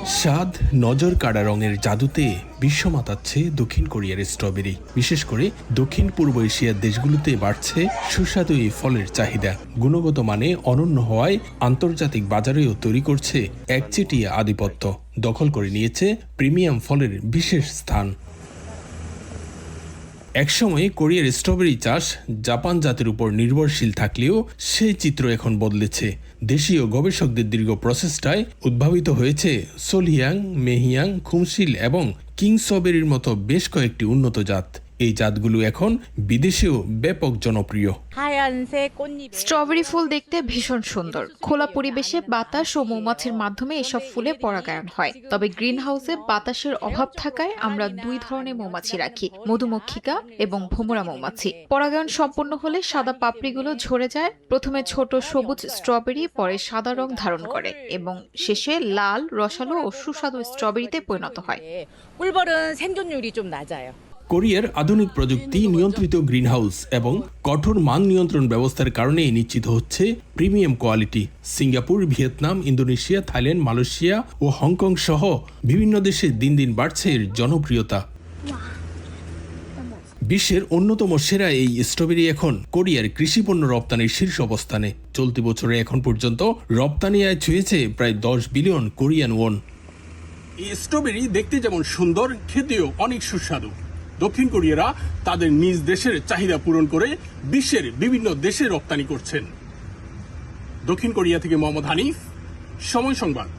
স্বাদ নজর কাড়া রঙের জাদুতে বিশ্ব মাতাচ্ছে দক্ষিণ কোরিয়ার স্ট্রবেরি। বিশেষ করে দক্ষিণ পূর্ব এশিয়ার দেশগুলোতে বাড়ছে সুস্বাদু এই ফলের চাহিদা। গুণগত মানে অনন্য হওয়ায় আন্তর্জাতিক বাজারেও তৈরি করছে একচেটিয়া আধিপত্য। দখল করে নিয়েছে প্রিমিয়াম ফলের বিশেষ স্থান। একসময় কোরিয়ার স্ট্রবেরি চাষ জাপান জাতের উপর নির্ভরশীল থাকলেও সেই চিত্র এখন বদলেছে। দেশীয় গবেষকদের দীর্ঘ প্রচেষ্টায় উদ্ভাবিত হয়েছে সোলহিয়াং, মেহিয়াং, খুমশিল এবং কিং স্ট্রবেরির মতো বেশ কয়েকটি উন্নত জাত। এই জাতগুলো এখন বিদেশেও ব্যাপক জনপ্রিয়। স্ট্রবেরি ফুল দেখতে ভীষণ সুন্দর। খোলা পরিবেশে বাতাস ও মৌমাছির মাধ্যমে এসব ফুলে পরাগায়ন হয়। তবে গ্রিন হাউসে বাতাসের অভাব থাকায় আমরা দুই ধরনের মৌমাছি রাখি, মধুমক্ষিকা এবং ভোমরা মৌমাছি। পরাগায়ন সম্পন্ন হলে সাদা পাপড়িগুলো ঝরে যায়। প্রথমে ছোট সবুজ স্ট্রবেরি, পরে সাদা রং ধারণ করে এবং শেষে লাল, রসালো ও সুস্বাদু স্ট্রবেরিতে পরিণত হয়। 꿀벌은 생존율이 좀 낮아요. কোরিয়ার আধুনিক প্রযুক্তি, নিয়ন্ত্রিত গ্রিনহাউস এবং কঠোর মান নিয়ন্ত্রণ ব্যবস্থার কারণে নিশ্চিত হচ্ছে premium quality. Singapore, Vietnam, Indonesia, Thailand, Malaysia ও হংকং সহ বিভিন্ন দেশে দিন দিন বাড়ছে এর জনপ্রিয়তা। বিশ্বের অন্যতম সেরা এই স্ট্রবেরি এখন কোরিয়ার কৃষিপণ্য রপ্তানির শীর্ষ অবস্থানে। চলতি বছরে এখন পর্যন্ত রপ্তানি আয় ছুঁয়েছে প্রায় 10 বিলিয়ন কোরিয়ান ওন। এই স্ট্রবেরি দেখতে যেমন সুন্দর, খেতেও অনেক সুস্বাদু। দক্ষিণ কোরিয়ারা তাদের নিজ দেশের চাহিদা পূরণ করে বিশ্বের বিভিন্ন দেশে রপ্তানি করছেন। দক্ষিণ কোরিয়া থেকে মোহাম্মদ হানিফ, সময় সংবাদ।